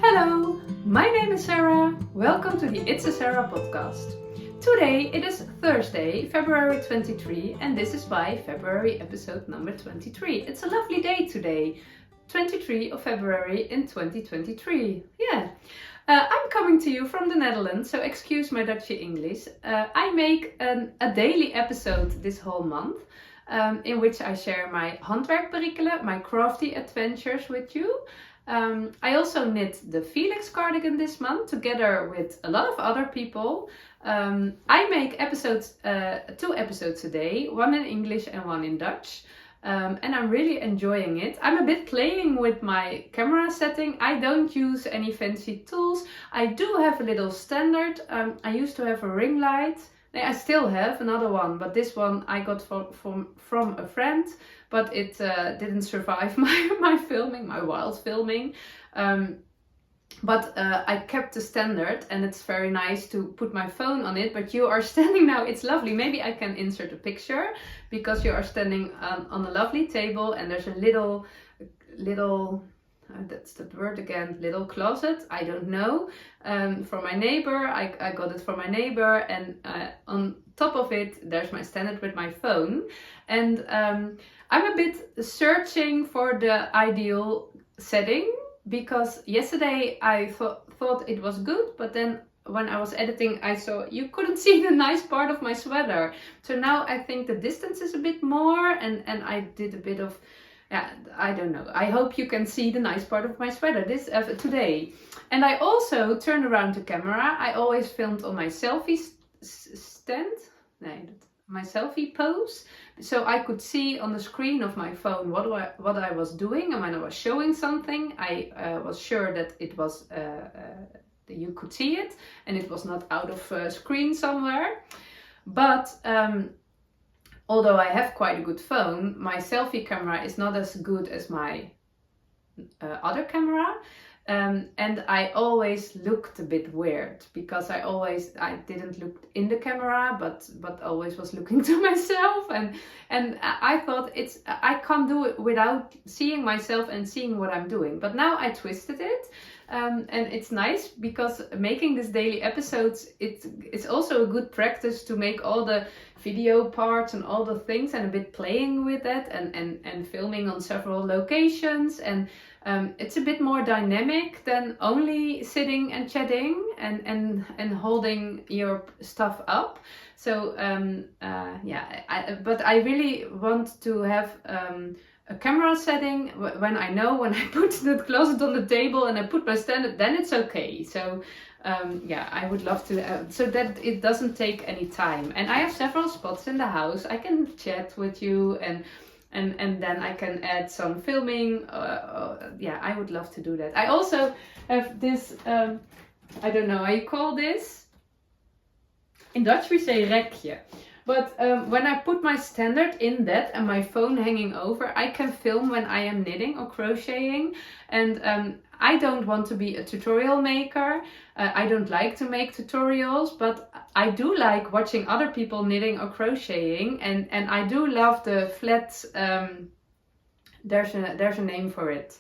Hello, my name is Sarah. Welcome to the It's a Sarah podcast. Today it is Thursday, February 23, and this is by February episode number 23. It's a lovely day today, 23 of February in 2023. Yeah. I'm coming to you from the Netherlands, so excuse my Dutchy English. I make a daily episode this whole month in which I share my handwerkperikelen, my crafty adventures with you. I also knit the Felix cardigan this month together with a lot of other people. I make episodes, 2 episodes a day, one in English and one in Dutch. And I'm really enjoying it. I'm a bit playing with my camera setting. I don't use any fancy tools. I do have a little standard. I used to have a ring light. I still have another one, but this one I got from a friend, but it didn't survive my filming, my wild filming. But I kept the standard, and it's very nice to put my phone on it. But you are standing now, it's lovely. Maybe I can insert a picture because you are standing on a lovely table, and there's a little, that's the word again, little closet, I don't know, from my neighbor. I got it from my neighbor, and on top of it, there's my standard with my phone. And I'm a bit searching for the ideal setting, because yesterday I thought it was good, but then when I was editing I saw you couldn't see the nice part of my sweater. So now I think the distance is a bit more, and I did a bit of, I don't know. I hope you can see the nice part of my sweater today. And I also turned around the camera. I always filmed on my selfie stand. My selfie pose, so I could see on the screen of my phone what I was doing, and when I was showing something, I was sure that it was you could see it, and it was not out of screen somewhere. But although I have quite a good phone, my selfie camera is not as good as my other camera. And I always looked a bit weird, because I didn't look in the camera, but always was looking to myself, and I thought I can't do it without seeing myself and seeing what I'm doing. But now I twisted it, and it's nice because making this daily episodes, it's also a good practice to make all the video parts and all the things, and a bit playing with that, and filming on several locations, and it's a bit more dynamic than only sitting and chatting and holding your stuff up. So but I really want to have a camera setting when I put the closet on the table and I put my standard, then it's okay. So I would love to, so that it doesn't take any time. And I have several spots in the house. I can chat with you, and then I can add some filming. I would love to do that. I also have this, I don't know how you call this. In Dutch we say rekje. But when I put my standard in that and my phone hanging over, I can film when I am knitting or crocheting. And I don't want to be a tutorial maker. I don't like to make tutorials, but I do like watching other people knitting or crocheting, and I do love the flat, there's a name for it.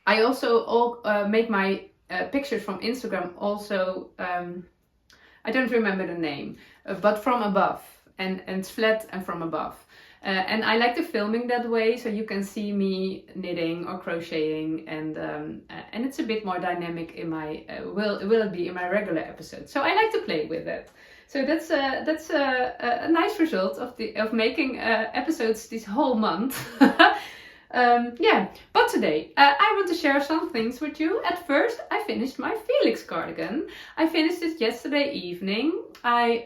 I also make my pictures from Instagram also, I don't remember the name, but from above, and it's flat and from above. And I like the filming that way, so you can see me knitting or crocheting, and it's a bit more dynamic in my will it be in my regular episodes. So I like to play with it. So that's a nice result of making episodes this whole month. But today I want to share some things with you. At first, I finished my Felix cardigan. I finished it yesterday evening. I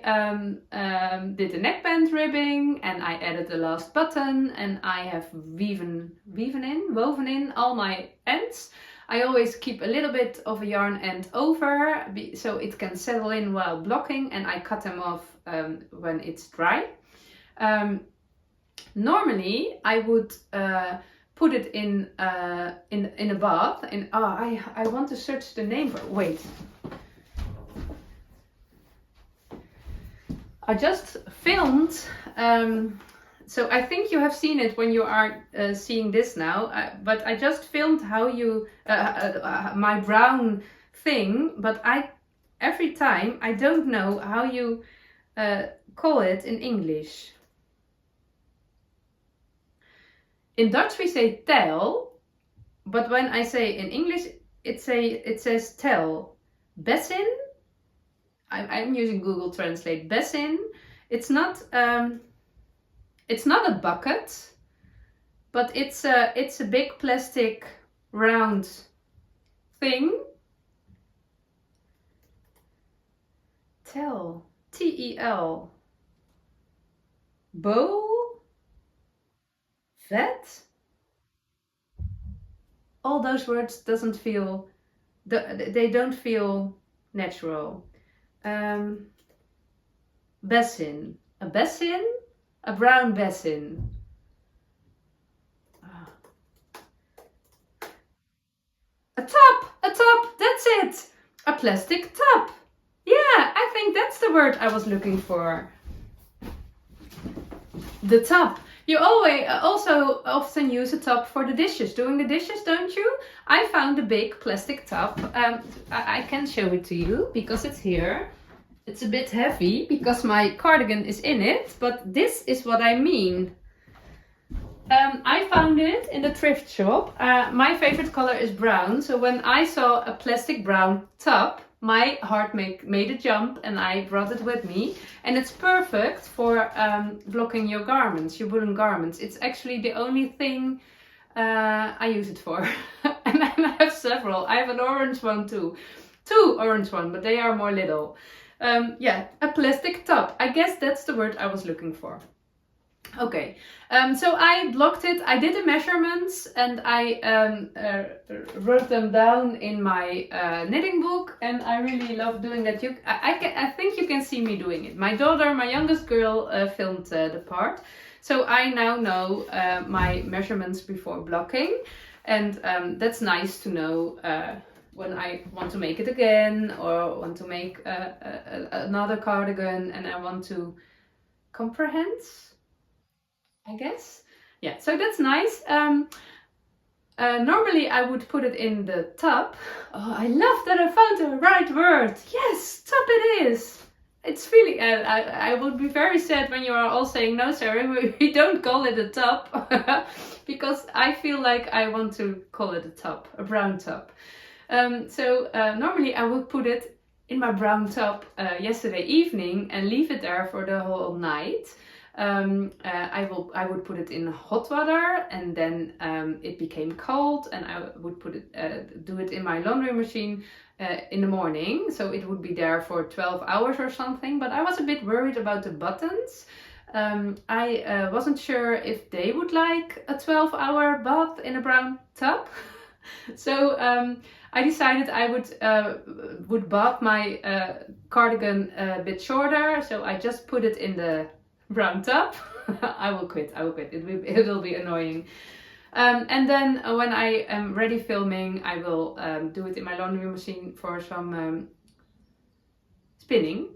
did the neckband ribbing, and I added the last button, and I have woven in all my ends. I always keep a little bit of a yarn end over so it can settle in while blocking, and I cut them off when it's dry. Normally I would put it in a bath. I want to search the name for. Wait. I just filmed So I think you have seen it when you are seeing this now, but I just filmed how you, my brown thing, but every time I don't know how you call it in English. In Dutch we say tel, but when I say in English it says tel. Bessin, I'm using Google Translate. Bessin, it's not a bucket, but it's a big plastic round thing. Tel, T-E-L. Bowl, vet. All those words doesn't feel, they don't feel natural. Basin, a basin, a brown basin. A top, that's it. A plastic top. Yeah, I think that's the word I was looking for. The top. You also often use a top for the dishes. Doing the dishes, don't you? I found a big plastic top. I can show it to you because it's here. It's a bit heavy because my cardigan is in it, but this is what I mean. I found it in the thrift shop. My favorite color is brown, so when I saw a plastic brown top, my heart made a jump and I brought it with me. And it's perfect for blocking your garments, your woolen garments. It's actually the only thing I use it for. And then I have several. I have an orange one too. 2 orange ones, but they are more little. Yeah, a plastic top. I guess that's the word I was looking for. Okay, so I blocked it. I did the measurements and I wrote them down in my knitting book, and I really love doing that. I think you can see me doing it. My daughter, my youngest girl, filmed the part, so I now know my measurements before blocking, and that's nice to know when I want to make it again or want to make another cardigan and I want to comprehend, I guess. Yeah, so that's nice. Normally I would put it in the tub. Oh, I love that I found the right word. Yes, tub it is. It's really, I would be very sad when you are all saying, no, Sarah, we don't call it a tub. Because I feel like I want to call it a tub, a brown tub. Normally I would put it in my brown tub yesterday evening and leave it there for the whole night. I would put it in hot water, and then it became cold, and I would do it in my laundry machine in the morning, so it would be there for 12 hours or something. But I was a bit worried about the buttons. I wasn't sure if they would like a 12-hour bath in a brown tub. So I decided I would bath my cardigan a bit shorter, so I just put it in the brown tub. I will quit. It will be annoying. And then when I am ready filming, I will do it in my laundry machine for some spin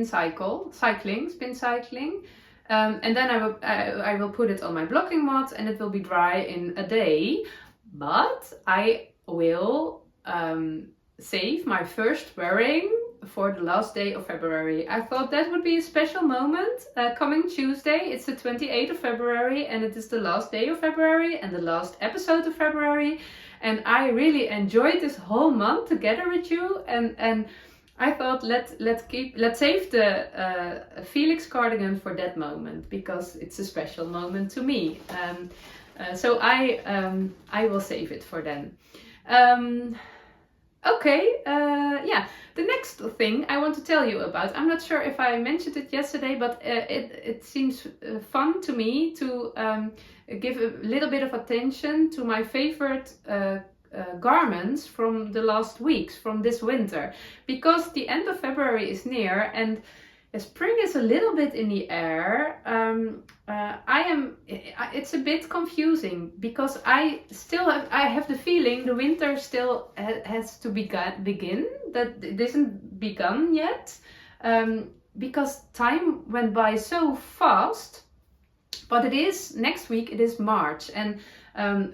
cycling. And then I will put it on my blocking mat, and it will be dry in a day. But I will save my first wearing for the last day of February. I thought that would be a special moment. Coming Tuesday, it's the 28th of February, and it is the last day of February and the last episode of February. And I really enjoyed this whole month together with you. And I thought let's save the Felix cardigan for that moment, because it's a special moment to me. So I will save it for then. Okay, yeah, the next thing I want to tell you about, I'm not sure if I mentioned it yesterday, but it seems fun to me to give a little bit of attention to my favorite garments from the last weeks, from this winter, because the end of February is near and spring is a little bit in the air. It's a bit confusing because I have the feeling the winter still has to begin, that it isn't begun yet, because time went by so fast. But next week it is March, and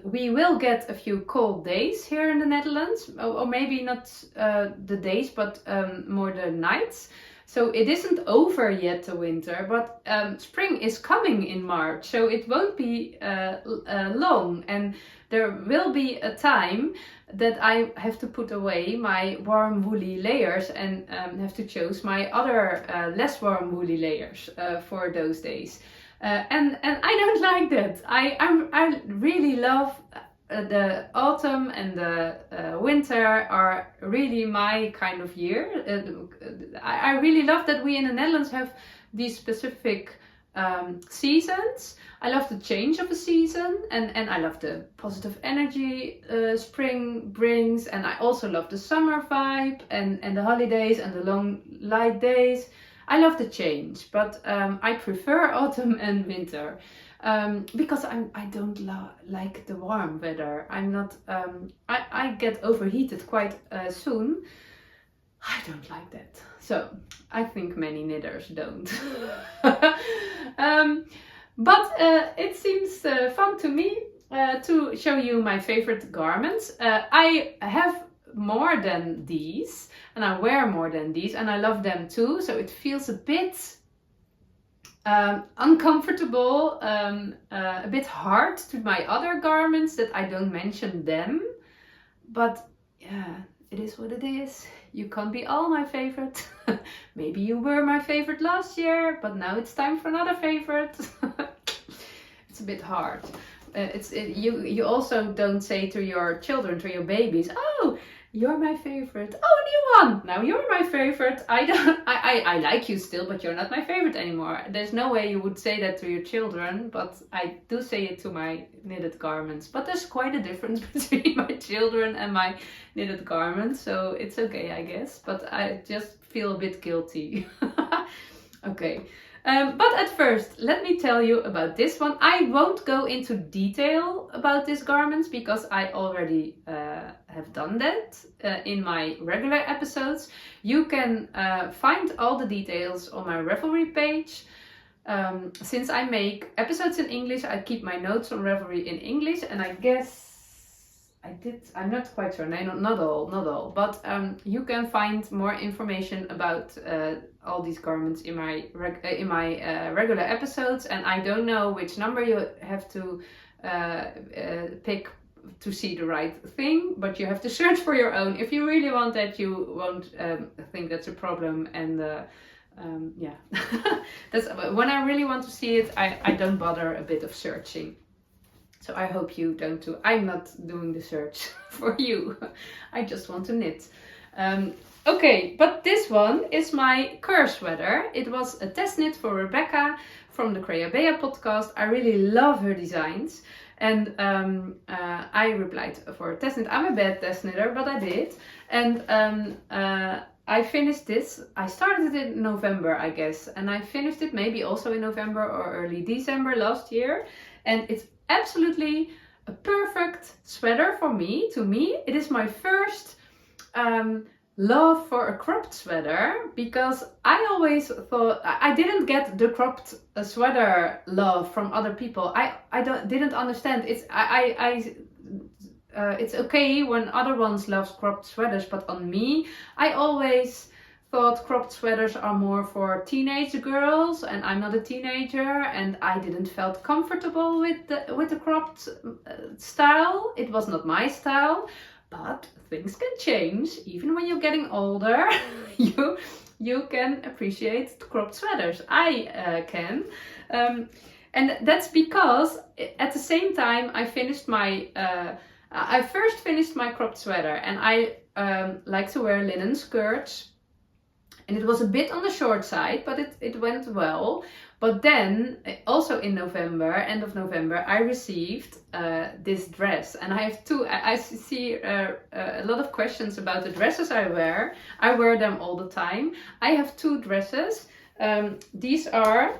we will get a few cold days here in the Netherlands, or maybe not the days, but more the nights. So it isn't over yet, the winter, but spring is coming in March, so it won't be long, and there will be a time that I have to put away my warm woolly layers and have to choose my other less warm woolly layers for those days. And I don't like that. I really love the autumn and the winter are really my kind of year. I really love that we in the Netherlands have these specific seasons. I love the change of a season, and I love the positive energy spring brings, and I also love the summer vibe and the holidays and the long light days. I love the change, but I prefer autumn and winter because I don't like the warm weather. I'm not. I get overheated quite soon. I don't like that. So I think many knitters don't. But it seems fun to me to show you my favorite garments. I have more than these, and I wear more than these, and I love them too. So it feels a bit uncomfortable, a bit hard to my other garments that I don't mention them. But yeah, it is what it is. You can't be all my favorite. Maybe you were my favorite last year, but now it's time for another favorite. It's a bit hard. You also don't say to your children, to your babies, oh, you're my favorite. Oh, new one. Now you're my favorite. I like you still, but you're not my favorite anymore. There's no way you would say that to your children, but I do say it to my knitted garments. But there's quite a difference between my children and my knitted garments, so it's okay, I guess. But I just feel a bit guilty. Okay. But at first, let me tell you about this one. I won't go into detail about these garments because I already have done that in my regular episodes. You can find all the details on my Ravelry page. Since I make episodes in English, I keep my notes on Ravelry in English, and I guess I did. I'm not quite sure. No, not all. But you can find more information about all these garments in my regular episodes. And I don't know which number you have to pick to see the right thing, but you have to search for your own. If you really want that, you won't think that's a problem. And yeah, that's when I really want to see it. I don't bother a bit of searching. So I hope you don't too. I'm not doing the search for you. I just want to knit. Okay, but this one is my Kerr sweater. It was a test knit for Rebecca from the Creabea podcast. I really love her designs. And I replied for a test knit. I'm a bad test knitter, but I did. And I finished this. I started it in November, I guess. And I finished it maybe also in November or early December last year. And it's absolutely a perfect sweater for me. To me, it is my first love for a cropped sweater, because I always thought I didn't get the cropped sweater love from other people. I didn't understand. It's okay when other ones love cropped sweaters, but on me, I always thought cropped sweaters are more for teenage girls, and I'm not a teenager, and I didn't felt comfortable with the cropped style. It was not my style, but things can change. Even when you're getting older, you can appreciate cropped sweaters. I can. And that's because at the same time I finished my I first finished my cropped sweater, and I like to wear linen skirts. And it was a bit on the short side, but it went well. But then, also in November, end of November, I received this dress. And I have two, I see a lot of questions about the dresses I wear. I wear them all the time. I have two dresses. These are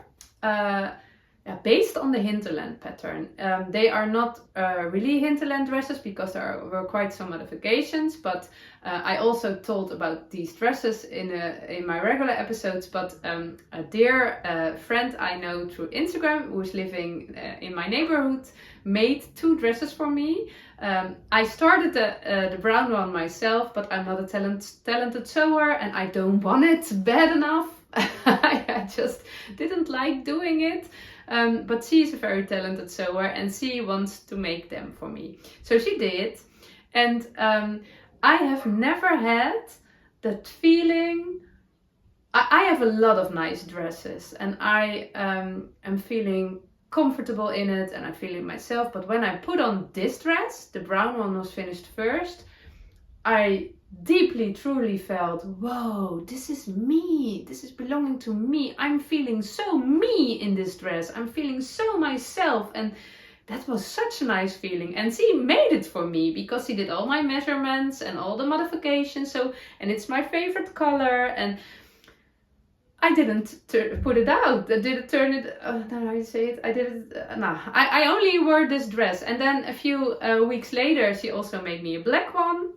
based on the hinterland pattern. They are not really hinterland dresses because there were quite some modifications, but I also told about these dresses in my regular episodes. But a dear friend I know through Instagram who's living in my neighborhood made 2 dresses for me. I started the brown one myself, but I'm not a talented sewer and I don't want it bad enough. I just didn't like doing it. But she's a very talented sewer and she wants to make them for me. So she did. And I have never had that feeling. I have a lot of nice dresses and I am feeling comfortable in it and I feel it myself. But when I put on this dress, the brown one was finished first, I deeply, truly felt, whoa, this is me. This is belonging to me. I'm feeling so me in this dress. I'm feeling so myself. And that was such a nice feeling. And she made it for me because she did all my measurements and all the modifications. So, and it's my favorite color. And I didn't put it out. I didn't turn it, no, how you say it? I didn't, no. I only wore this dress. And then a few weeks later, she also made me a black one.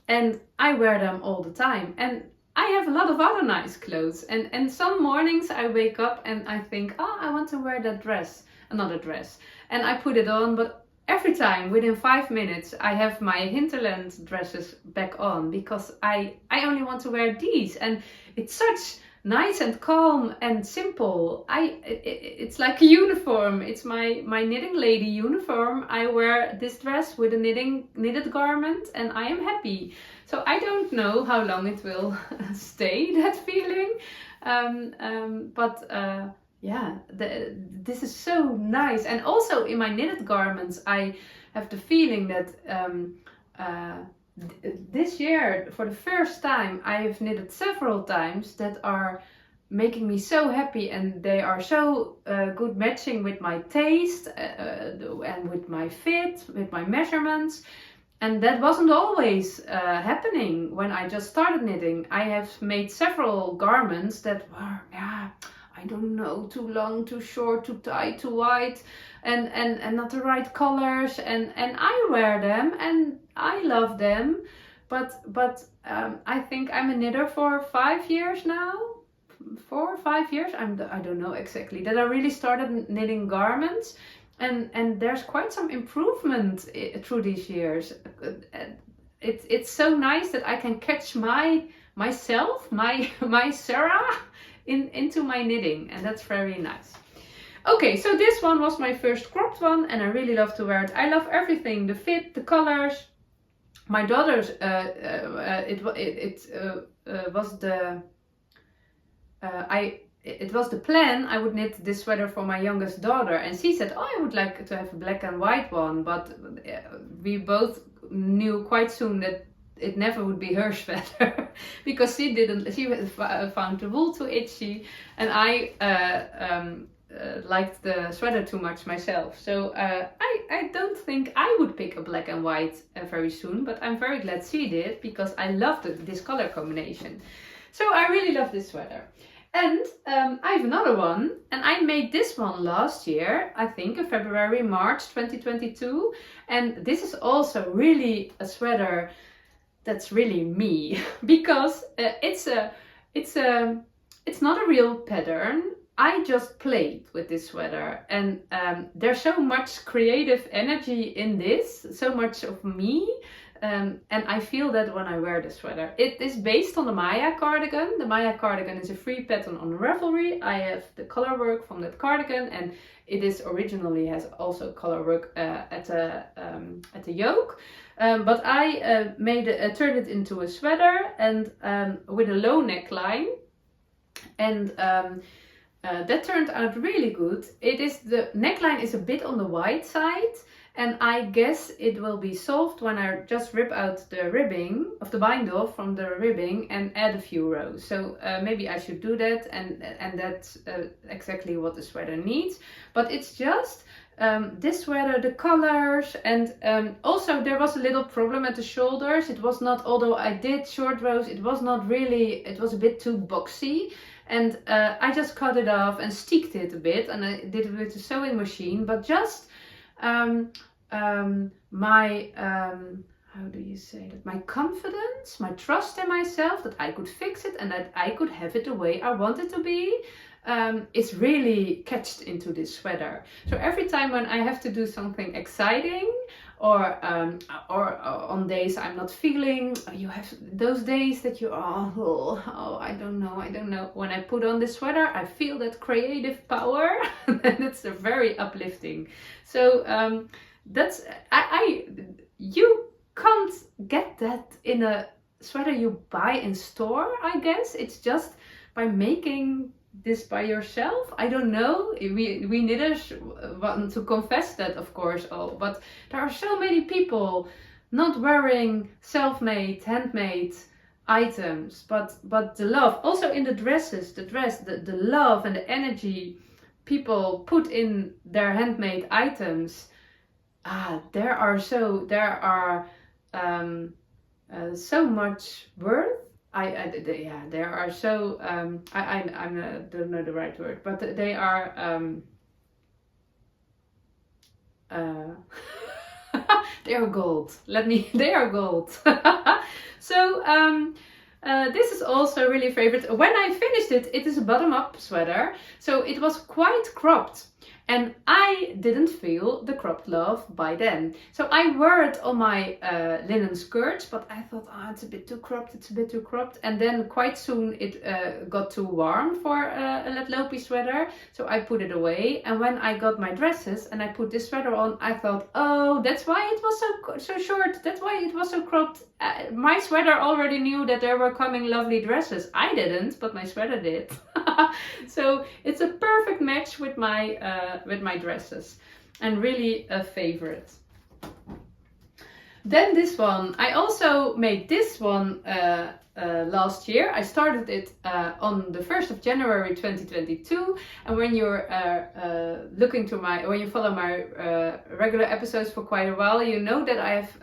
And I wear them all the time. And I have a lot of other nice clothes. And some mornings I wake up and I think, oh, I want to wear that dress, another dress. And I put it on, but every time, within 5 minutes, I have my hinterland dresses back on because I only want to wear these. And it's such nice and calm and simple. It's like a uniform. It's my knitting lady uniform. I wear this dress with a knitted garment and I am happy. So I don't know how long it will stay, that feeling. This is so nice. And also in my knitted garments, I have the feeling that this year, for the first time, I have knitted several times that are making me so happy, and they are so good matching with my taste and with my fit, with my measurements. And that wasn't always happening when I just started knitting. I have made several garments that were, I don't know, too long, too short, too tight, too wide, and not the right colors. And I wear them and I love them. But I think I'm a knitter for 5 years now. 4 or 5 years, I don't know exactly, that I really started knitting garments. And there's quite some improvement through these years. It's so nice that I can catch myself, my Sarah into my knitting, and that's very nice. Okay, so this one was my first cropped one, and I really love to wear it. I love everything, the fit, the colors. My daughter's, it was the plan I would knit this sweater for my youngest daughter, and she said, oh, I would like to have a black and white one, but we both knew quite soon that it never would be her sweater because she found the wool too itchy, and I liked the sweater too much myself. So I don't think I would pick a black and white very soon, but I'm very glad she did because I loved this color combination. So I really love this sweater. And I have another one, and I made this one last year, I think in February, March 2022. And this is also really a sweater that's really me because it's not a real pattern. I just played with this sweater, and there's so much creative energy in this, so much of me. And I feel that when I wear this sweater. It is based on the Maya cardigan. The Maya cardigan is a free pattern on Ravelry. I have the color work from that cardigan, and it is originally has also color work at the yoke. But I turned it into a sweater and with a low neckline, and that turned out really good. The neckline is a bit on the wide side. And I guess it will be solved when I just rip out the ribbing of the bind off from the ribbing and add a few rows. So maybe I should do that, and that's exactly what the sweater needs. But it's just this sweater, the colors, and also there was a little problem at the shoulders. It was not, although I did short rows, it was not really, it was a bit too boxy. And I just cut it off and sticked it a bit, and I did it with the sewing machine, but just my how do you say that, my confidence, my trust in myself that I could fix it and that I could have it the way I want it to be, it's really catched into this sweater. So every time when I have to do something exciting, or on days I'm not feeling, you have those days that you I don't know. When I put on this sweater, I feel that creative power, and it's very uplifting. So that's you can't get that in a sweater you buy in store, I guess. It's just by making this by yourself. I don't know, we knitters want to confess that, of course, but there are so many people not wearing self-made, handmade items, but the love also in the dresses, the love and the energy people put in their handmade items. There are so much worth. There are so I don't know the right word, but they are they are gold. They are gold. So this is also really favorite. When I finished it, it is a bottom-up sweater, so it was quite cropped. And I didn't feel the cropped love by then. So I wore it on my linen skirts, but I thought, it's a bit too cropped, And then quite soon it got too warm for a Letlopi sweater. So I put it away. And when I got my dresses and I put this sweater on, I thought, oh, that's why it was so short. That's why it was so cropped. My sweater already knew that there were coming lovely dresses. I didn't, but my sweater did. So it's a perfect match with my dresses, and really a favorite. Then this one, I also made this one last year. I started it on the 1st of January 2022, and when you're when you follow my regular episodes for quite a while, you know that I have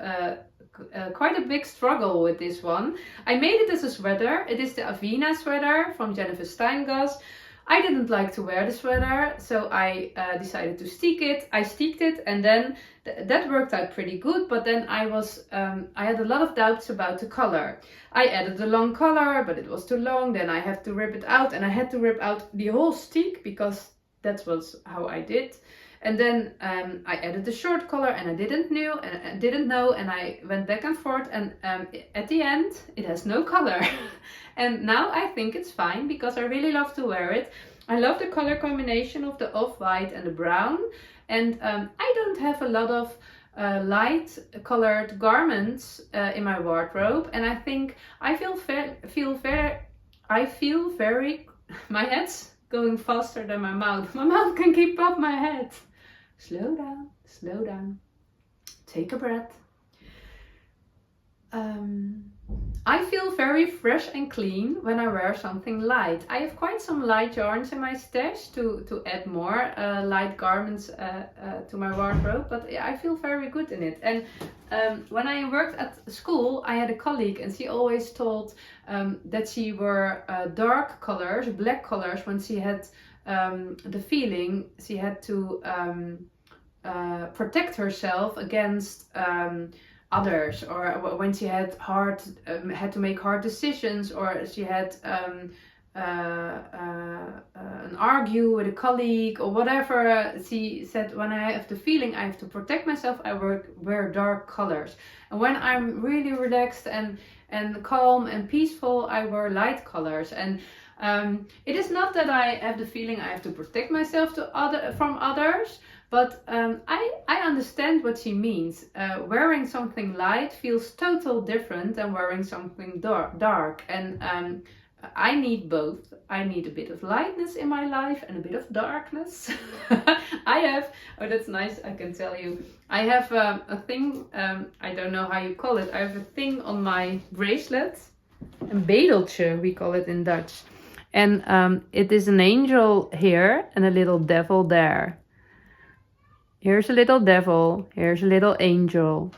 quite a big struggle with this one. I made it as a sweater. It is the Avina sweater from Jennifer Steingas. I didn't like to wear the sweater, so I decided to stick it. I sticked it, and then that worked out pretty good, but then I had a lot of doubts about the color. I added a long collar, but it was too long. Then I had to rip it out, and I had to rip out the whole stick because that was how I did. And then I added the short collar, and I didn't know, and I went back and forth, and at the end it has no color. And now I think it's fine because I really love to wear it. I love the color combination of the off-white and the brown, and I don't have a lot of light colored garments in my wardrobe, and I think I feel very my head's going faster than my mouth. My mouth can keep up my head. Slow down, take a breath. I feel very fresh and clean when I wear something light. I have quite some light yarns in my stash to add more light garments to my wardrobe, but I feel very good in it. And when I worked at school, I had a colleague, and she always told that she wore dark colors, black colors, when she had the feeling she had to protect herself against others, or when she had to make hard decisions, or she had an argue with a colleague or whatever. She said, when I have the feeling I have to protect myself, I wear dark colors. And when I'm really relaxed and calm and peaceful, I wear light colors. And it is not that I have the feeling I have to protect myself from others, but I understand what she means. Wearing something light feels totally different than wearing something dark. And I need both. I need a bit of lightness in my life and a bit of darkness. That's nice, I can tell you. I have a thing, I don't know how you call it. I have a thing on my bracelet. Een bedeltje, we call it in Dutch. And it is an angel here and a little devil there. Here's a little devil, here's a little angel.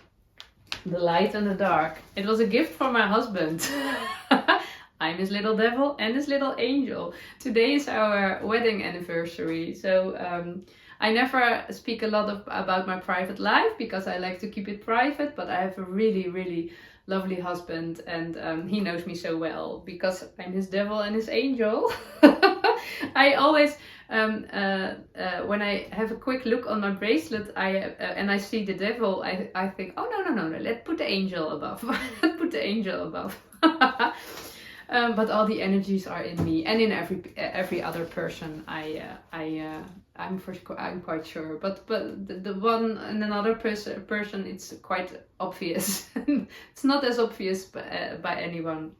The light and the dark. It was a gift from my husband. I'm his little devil and his little angel. Today is our wedding anniversary, so I never speak a lot about my private life because I like to keep it private, but I have a really, really lovely husband, and he knows me so well because I'm his devil and his angel. I always, when I have a quick look on my bracelet, and I see the devil, I think, oh no, let's put the angel above. Let's put the angel above. But all the energies are in me and in every other person. I'm quite sure. But the one and another person, it's quite obvious. It's not as obvious by anyone.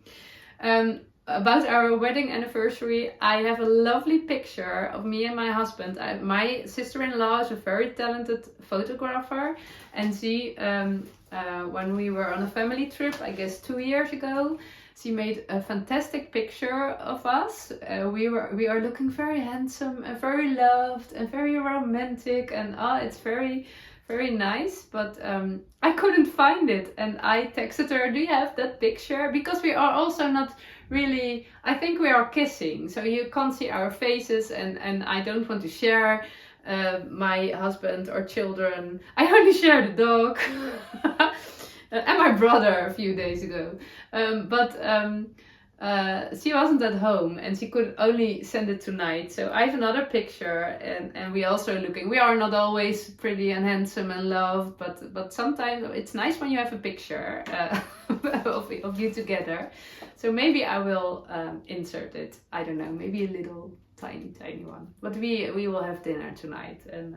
About our wedding anniversary, I have a lovely picture of me and my husband. My sister-in-law is a very talented photographer, and she, when we were on a family trip, I guess 2 years ago, she made a fantastic picture of us. We are looking very handsome and very loved and very romantic, and it's very, very nice. But I couldn't find it, and I texted her, "Do you have that picture?" Because we are also not really, I think we are kissing, so you can't see our faces, and I don't want to share my husband or children. I only share the dog. And my brother a few days ago. But she wasn't at home and she could only send it tonight. So I have another picture, and we also looking. We are not always pretty and handsome and loved, but sometimes it's nice when you have a picture of you together. So maybe I will insert it. I don't know, maybe a little tiny one. But we will have dinner tonight, and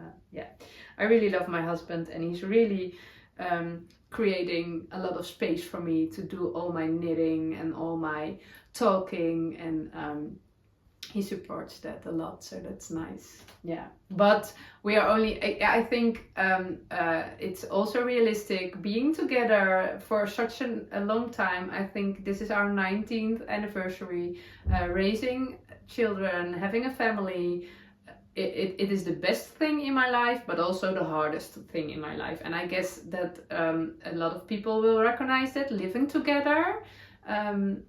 I really love my husband, and he's really creating a lot of space for me to do all my knitting and all my talking, and he supports that a lot, so that's nice. Yeah, but we are only, I think it's also realistic being together for such a long time. I think this is our 19th anniversary, raising children, having a family. It is the best thing in my life, but also the hardest thing in my life. And I guess that a lot of people will recognize that living together can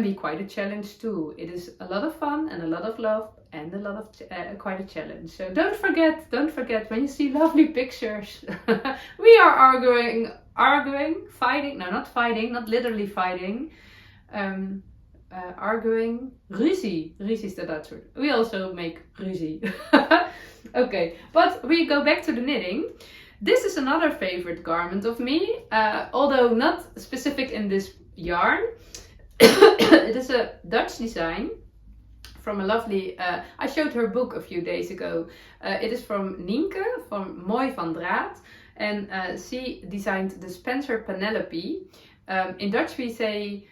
be quite a challenge too. It is a lot of fun and a lot of love and a lot of quite a challenge. So don't forget when you see lovely pictures. We are fighting. No, not fighting, not literally fighting. Arguing, ruzie is the Dutch word. We also make ruzie. Okay, but we go back to the knitting. This is another favorite garment of me, although not specific in this yarn. It is a Dutch design from a lovely, I showed her book a few days ago. It is from Nienke, from Mooi van Draad, and she designed the Spencer Penelope. In Dutch we say,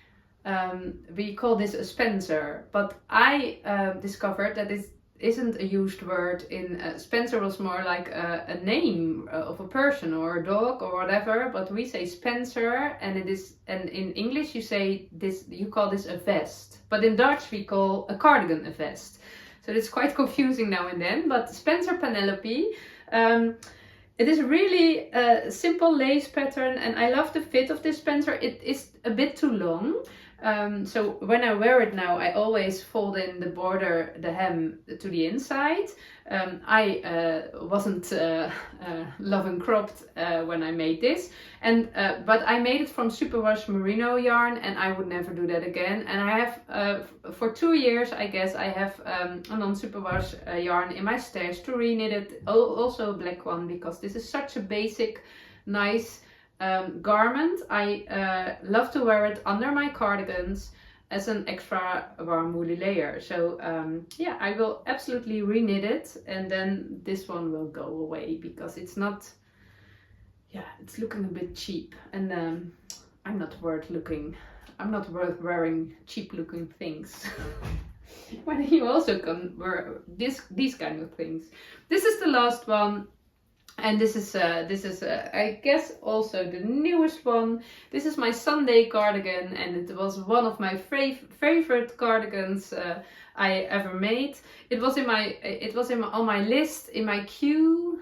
we call this a Spencer, but I discovered that it isn't a used word. In Spencer was more like a name of a person or a dog or whatever, but we say Spencer, and in English you call this a vest, but in Dutch we call a cardigan a vest. So it's quite confusing now and then. But Spencer Penelope, it is really a simple lace pattern, and I love the fit of this Spencer. It is a bit too long. So when I wear it now, I always fold in the border, the hem to the inside. I wasn't loving cropped when I made this, but I made it from superwash merino yarn, and I would never do that again. And I have for 2 years, I guess, I have a non-superwash yarn in my stash to re-knit it, also a black one, because this is such a basic, nice garment. I love to wear it under my cardigans as an extra warm woolly layer. So I will absolutely re-knit it, and then this one will go away because it's not, it's looking a bit cheap, and I'm not worth wearing cheap looking things. When you also can wear these kind of things. This is the last one. And this is I guess also the newest one. This is my Sunday cardigan, and it was one of my favorite cardigans I ever made. It was on my list, in my queue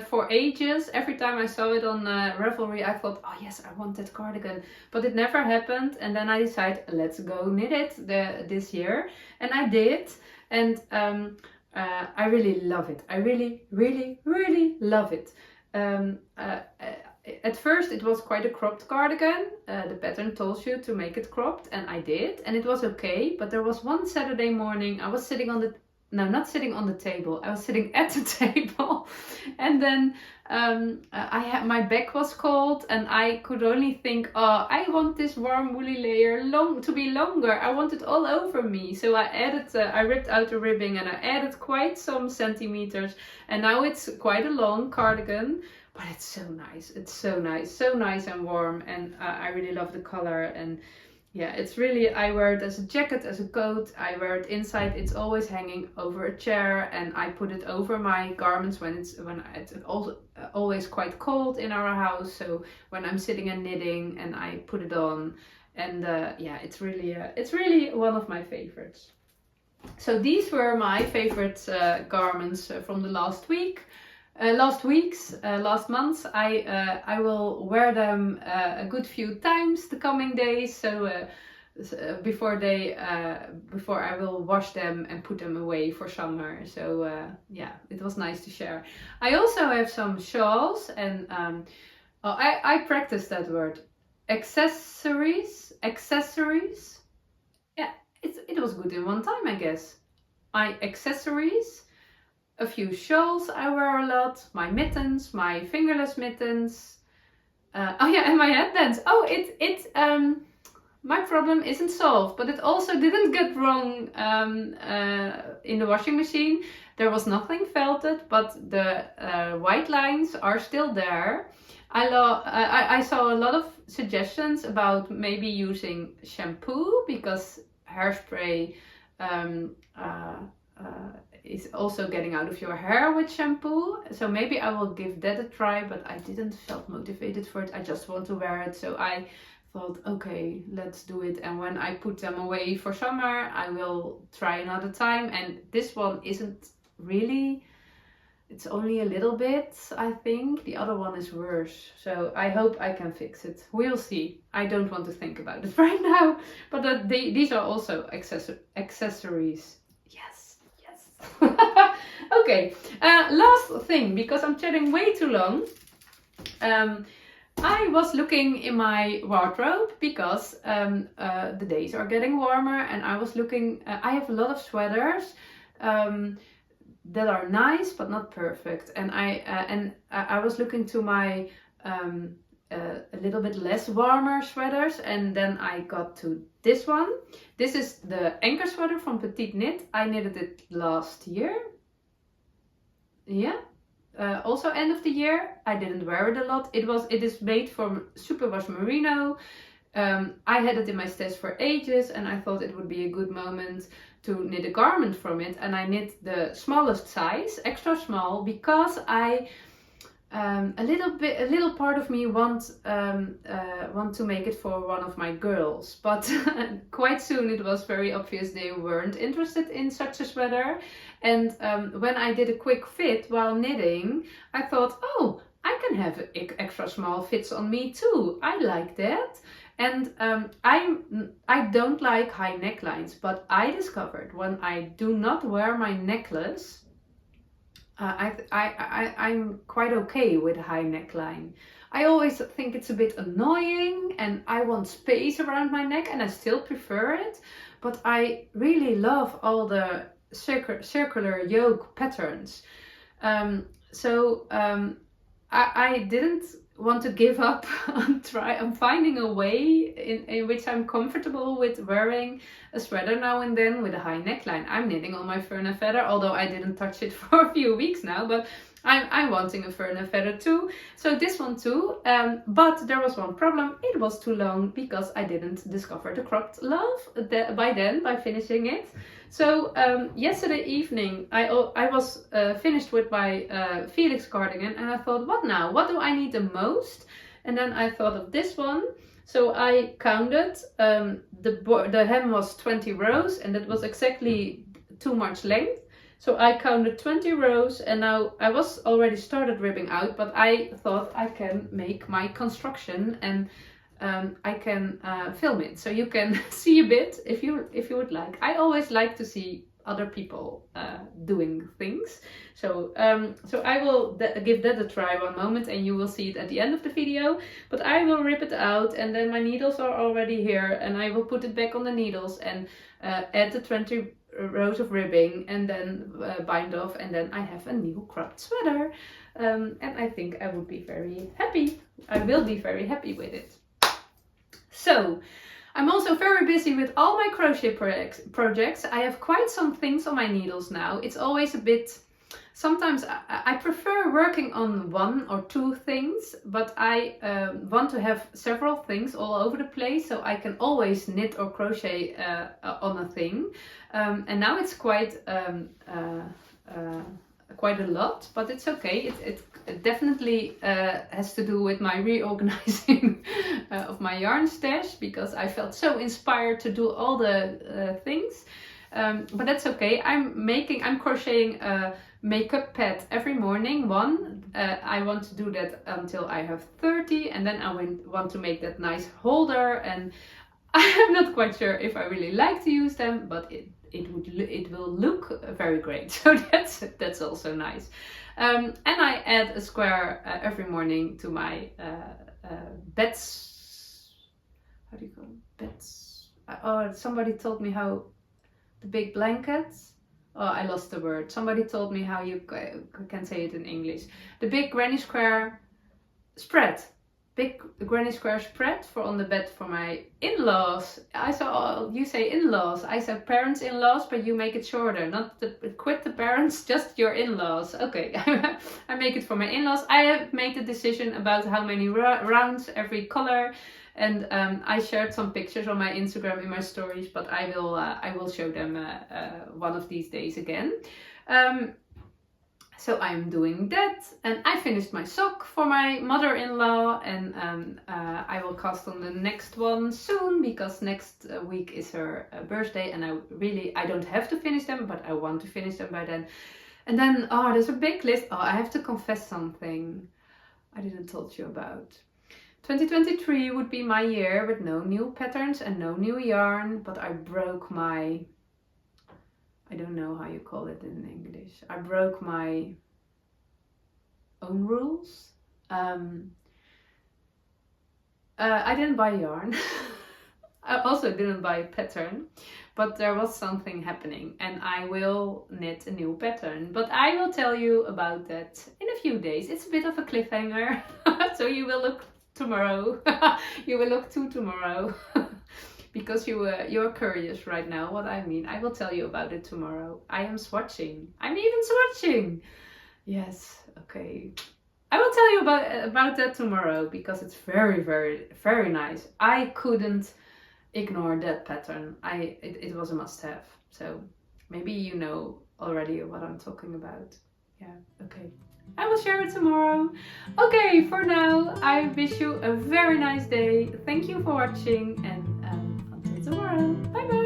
for ages. Every time I saw it on Ravelry, I thought, oh yes, I want that cardigan, but it never happened. And then I decided, let's go knit it this year, and I did. And I really love it. I really, really, really love it. At first it was quite a cropped cardigan. The pattern told you to make it cropped, and I did, and it was okay. But there was one Saturday morning I was sitting on the not sitting on the table, I was sitting at the table, and then my back was cold, and I could only think, oh, I want this warm woolly layer to be longer. I want it all over me. So I ripped out the ribbing, and I added quite some centimeters, and now it's quite a long cardigan. But it's so nice. It's so nice and warm, and I really love the color. And yeah, it's really, I wear it as a jacket, as a coat. I wear it inside. It's always hanging over a chair, and I put it over my garments when it's also always quite cold in our house. So when I'm sitting and knitting, and I put it on, and yeah, it's really one of my favorites. So these were my favorite garments from the last months. I will wear them a good few times the coming days, so before I will wash them and put them away for summer. So yeah, it was nice to share. I also have some shawls, and I practiced that word, accessories. Yeah, it was good in one time, I guess. My accessories. A few shawls I wear a lot, my mittens, my fingerless mittens. Oh yeah, and my headbands. Oh, my problem isn't solved, but it also didn't get wrong in the washing machine. There was nothing felted, but the white lines are still there. I saw a lot of suggestions about maybe using shampoo, because hairspray is also getting out of your hair with shampoo. So maybe I will give that a try, but I didn't felt motivated for it. I just want to wear it. So I thought, okay, let's do it. And when I put them away for summer, I will try another time. And this one isn't really, it's only a little bit, I think. The other one is worse. So I hope I can fix it. We'll see. I don't want to think about it right now. But these are also accessories. Okay, last thing, because I'm chatting way too long. I was looking in my wardrobe, because the days are getting warmer, and I was looking, I have a lot of sweaters that are nice but not perfect, and I was looking to my a little bit less warmer sweaters, and then I got to this one. This is the anchor sweater from Petite Knit. I knitted it last year. Yeah, also end of the year. I didn't wear it a lot. It is made from superwash merino. I had it in my stash for ages, and I thought it would be a good moment to knit a garment from it. And I knit the smallest size, extra small, because a little part of me want to make it for one of my girls, but quite soon it was very obvious they weren't interested in such a sweater. And when I did a quick fit while knitting, I thought, oh, I can have extra small fits on me too. I like that. And I don't like high necklines, but I discovered when I do not wear my necklace, I'm quite okay with a high neckline. I always think it's a bit annoying, and I want space around my neck, and I still prefer it. But I really love all the circular yoke patterns. I didn't want to give up on finding a way in which I'm comfortable with wearing a sweater now and then with a high neckline. I'm knitting on my fern and feather, although I didn't touch it for a few weeks now, but I'm wanting a fern and feather too. So this one too, but there was one problem. It was too long, because I didn't discover the cropped love by finishing it. So yesterday evening I was finished with my Felix cardigan, and I thought, what now? What do I need the most? And then I thought of this one. So I counted, the hem was 20 rows, and that was exactly too much length. So I counted 20 rows, and now I was already started ribbing out, but I thought I can make my construction, and I can film it, so you can see a bit if you would like. I always like to see other people doing things, so I will give that a try one moment, and you will see it at the end of the video. But I will rip it out, and then my needles are already here, and I will put it back on the needles and add the 20 rows of ribbing, and then bind off, and then I have a new cropped sweater, and I think I would be very happy. I will be very happy with it. So I'm also very busy with all my crochet projects. I have quite some things on my needles now. It's always a bit, sometimes I prefer working on 1 or 2 things, but I want to have several things all over the place, so I can always knit or crochet on a thing. And now it's quite a lot, but it's okay. It definitely has to do with my reorganizing of my yarn stash, because I felt so inspired to do all the things. But that's okay. I'm crocheting a makeup pad every morning, one. I want to do that until I have 30, and then I want to make that nice holder, and I'm not quite sure if I really like to use them, but it will look very great, so that's also nice. And I add a square every morning to my beds. How do you call them? Beds. Oh, somebody told me how the big blankets. Oh, I lost the word. Somebody told me how you can say it in English. The big granny square spread. Big granny square spread for on the bed for my in-laws. I saw you say in-laws. I said parents-in-laws, but you make it shorter. Not quit the parents, just your in-laws. Okay, I make it for my in-laws. I have made a decision about how many rounds every color, and I shared some pictures on my Instagram in my stories, but I will show them one of these days again. So I'm doing that, and I finished my sock for my mother-in-law, and I will cast on the next one soon, because next week is her birthday, and I don't have to finish them, but I want to finish them by then. And then, oh, there's a big list. Oh, I have to confess something I didn't told you about. 2023 would be my year with no new patterns and no new yarn, but I broke my... I don't know how you call it in English. I broke my own rules. I didn't buy yarn. I also didn't buy a pattern, but there was something happening, and I will knit a new pattern. But I will tell you about that in a few days. It's a bit of a cliffhanger, so you will look tomorrow. You will look to tomorrow. Because you're curious right now what I mean. I will tell you about it tomorrow. I am swatching. I'm even swatching. Yes, okay. I will tell you about that tomorrow, because it's very, very, very nice. I couldn't ignore that pattern. It was a must-have. So maybe you know already what I'm talking about. Yeah, okay. I will share it tomorrow. Okay, for now, I wish you a very nice day. Thank you for watching, and tomorrow. Bye bye.